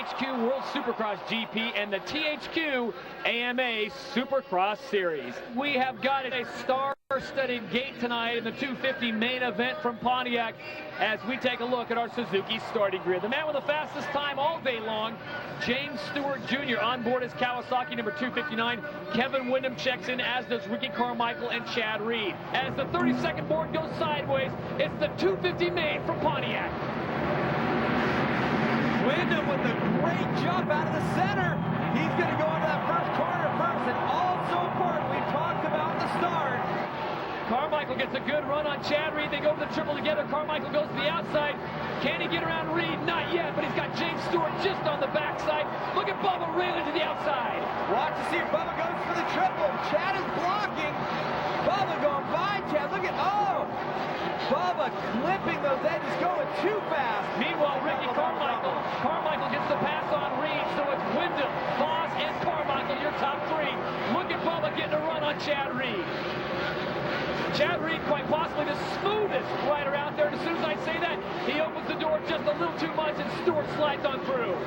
THQ World Supercross GP and the THQ AMA Supercross Series. We have got a star-studded gate tonight in the 250 main event from Pontiac as we take a look at our Suzuki starting grid. The man with the fastest time all day long, James Stewart Jr. on board his Kawasaki number 259. Kevin Windham checks in, as does Ricky Carmichael and Chad Reed. As the 30-second board goes sideways, it's the 250 main from Pontiac. Windham with a great jump out of the center. He's going to go into that first corner first, and also important, we've talked about the start. Carmichael gets a good run on Chad Reed. They go to the triple together. Carmichael goes to the outside. Can he get around Reed? Not yet, but he's got James Stewart just on the backside. Look at Bubba railing to the outside. Watch to see if Bubba goes for the triple. Chad is blocking. Bubba going by Chad. Look at, Bubba clipping those edges, going too fast. Meanwhile, Ricky Carmichael gets the pass on Reed, so it's Windham, Voss, and Carmichael, your top three. Look at Bubba getting a run on Chad Reed. Chad Reed, quite possibly the smoothest rider out there. And as soon as I say that, he opens the door just a little too much, and Stewart slides on through.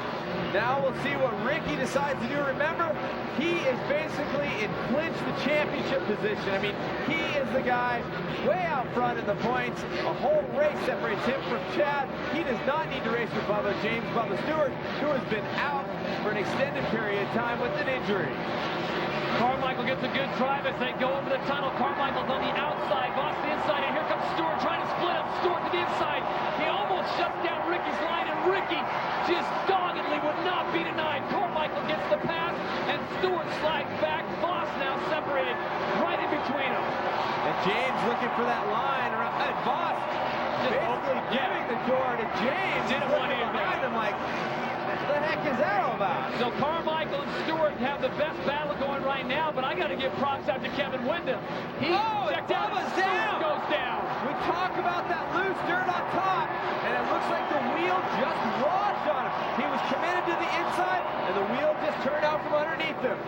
Now we'll see what Ricky decides to do. Remember, he is basically in clinch the championship position. I mean, he is the guy way out front in the points. A whole race separates him from Chad. He does not need to race with Bubba Stewart, who has been out for an extended period of time with an injury. Carmichael gets a good drive as they go over the tunnel. Carmichael's on the outside, Voss the inside, and here comes Stewart trying to split up Stewart to the inside. He almost shuts down Ricky's line, and Ricky just doggedly would not be denied. Carmichael gets the pass, and Stewart slides back. Voss now separated right in between them. And James looking for that line. And Voss basically giving the door to James. Didn't want to behind him like, what the heck is that all about? So Carmichael and Stewart have the best battle going right now, but I got to give props out to Kevin Windham. He checked out, Stewart goes down. We talk about that loose dirt on top, and it looks like the wheel just washed on him. He was committed to the inside, and the wheel just turned out from underneath him.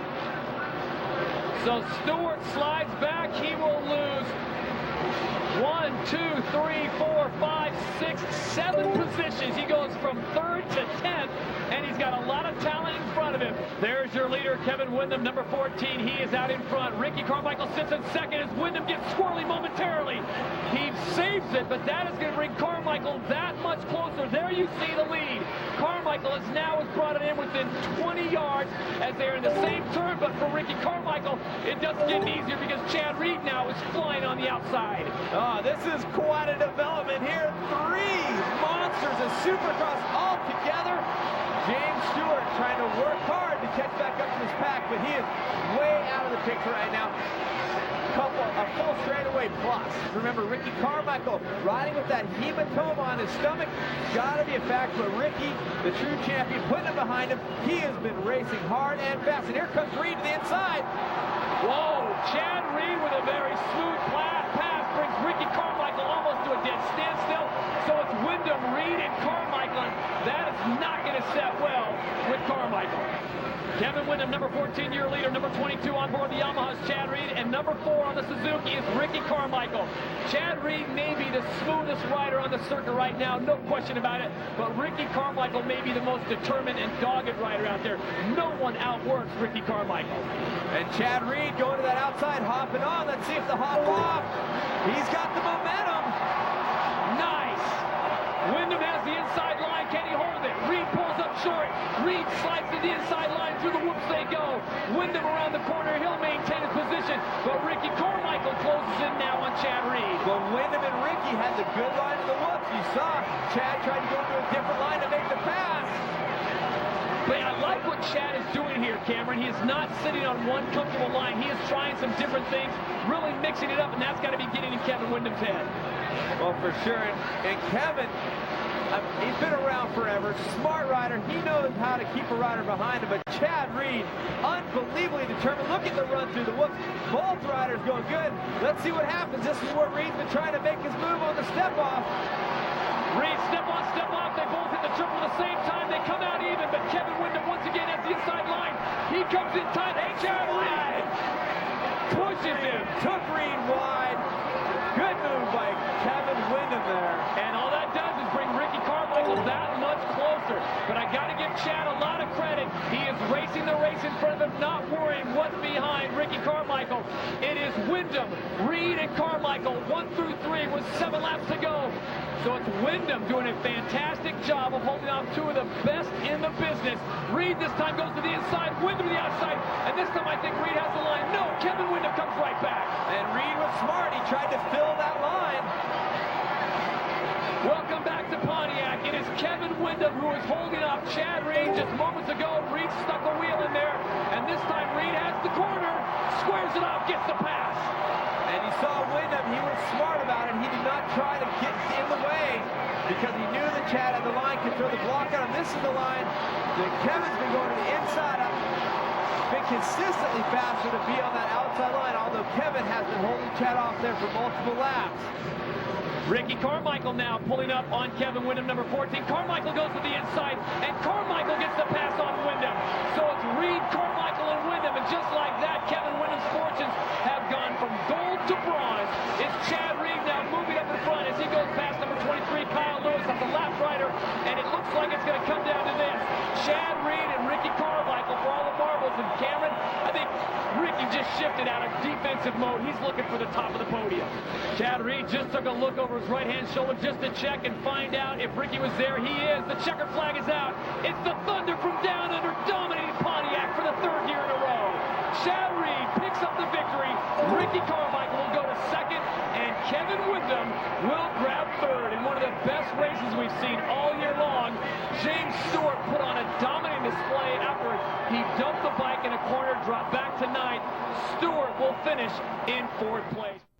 So Stewart slides back. He will lose 1, 2, 3, 4, 5, 6, 7 positions. He goes from 3rd to 10th, and he's got a lot of talent in front of him. There's your leader, Kevin Windham, number 14. He is out in front. Ricky Carmichael sits in second as Windham gets squirrely momentarily. He saves it, but that is going to bring Carmichael that much closer. There you see the lead. Carmichael has brought it in within 20 yards as they're in the same turn, but for Ricky Carmichael, it doesn't get easier because Chad Reed now is flying on the outside. This is quite a development here. 3 monsters of Supercross all together. James Stewart trying to work hard to catch back up to his pack, but he is way out of the picture right now. A full straightaway plus. Remember, Ricky Carmichael riding with that hematoma on his stomach. Got to be a fact, but Ricky, the true champion, putting it behind him. He has been racing hard and fast. And here comes Reed to the inside. Whoa, Chad Reed with a very smooth pass brings Ricky Carmichael almost to a dead standstill. So it's Windham, Reed, and Carmichael. And that is not going to set well with Carmichael. Kevin Windham, number 14, your leader. Number 22 on board the Yamaha's Chad Reed. And number 4 on the Suzuki is Ricky Carmichael. Chad Reed may be the smoothest rider on the circuit right now, no question about it. But Ricky Carmichael may be the most determined and dogged rider out there. No one outworks Ricky Carmichael. And Chad Reed going to that outside, hopping on. Let's see if the hop off. He's got the momentum. Nice. Windham has the inside line. Can he hold it? Reed pulls up short. Reed slides to the inside line. Through the whoops they go. Windham around the corner. He'll maintain his position. But Ricky Carmichael closes in now on Chad Reed. But Windham and Ricky had the good line of the whoops. You saw Chad tried to go to a different line to make the pass. But I like what Chad is doing here, Cameron. He is not sitting on one comfortable line. He is trying some different things, really mixing it up, and that's got to be getting in Kevin Windham's head. Well, for sure. And Kevin, he's been around forever. Smart rider. He knows how to keep a rider behind him. But Chad Reed, unbelievably determined. Look at the run through the whoops. Both riders going good. Let's see what happens. This is where Reed's been trying to make his move on the step-off. Reed, step on, step off. They both hit the triple at the same time. They come out even, but Kevin Windham once again at the inside line. He comes in tight. Hey, Chad Reed pushes him. Took Reed wide. Good move by Kevin Windham there. And all that does is bring Ricky Carmichael that much closer. faster. But I got to give Chad a lot of credit. He is racing the race in front of him, not worrying what's behind Ricky Carmichael. It is Windham, Reed, and Carmichael, 1 through 3 with 7 laps to go. So it's Windham doing a fantastic job of holding off two of the best in the business. Reed this time goes to the inside, Windham to the outside, and this time I think Reed has the line. No, Kevin Windham comes right back. And Reed was smart. He tried to fill that line. Welcome back to Pontiac. It is Kevin Windham who is holding off Chad Reed just moments ago. Reed stuck a wheel in there, and this time Reed has the corner, squares it off, gets the pass. And you saw Windham, he was smart about it. He did not try to get in the way because he knew that Chad had the line, could throw the block on him. This is the line that Kevin's been going to the inside of. Been consistently faster to be on that outside line, although Kevin has been holding Chad off there for multiple laps. Ricky Carmichael now pulling up on Kevin Windham, number 14. Carmichael goes to the inside, and Carmichael gets the pass on Windham. So it's Reed, Carmichael, and Windham, and just like that, Kevin Windham's fortunes have gone from gold to bronze. It's Chad Reed now moving up in front as he goes past number 23, Kyle Lewis, up the lap rider, and it looks like it's going to come down to this. Chad Reed and Ricky Carmichael for all the marbles, and Cameron, I think Ricky just shifted out of defensive mode. He's looking for the top of the podium. Chad Reed just took a look over his right-hand shoulder just to check and find out if Ricky was there. He is. The checkered flag is out. It's the Thunder from down under, dominating Pontiac for the 3rd year in a row. Chad Reed picks up the victory. Ricky Carmichael will go to 2nd, and Kevin Windham will grab 3rd in one of the best races we've seen all year long. James Stewart put on a dominating display after he dumped the bike in a corner, dropped back to 9th. Stewart will finish in 4th place.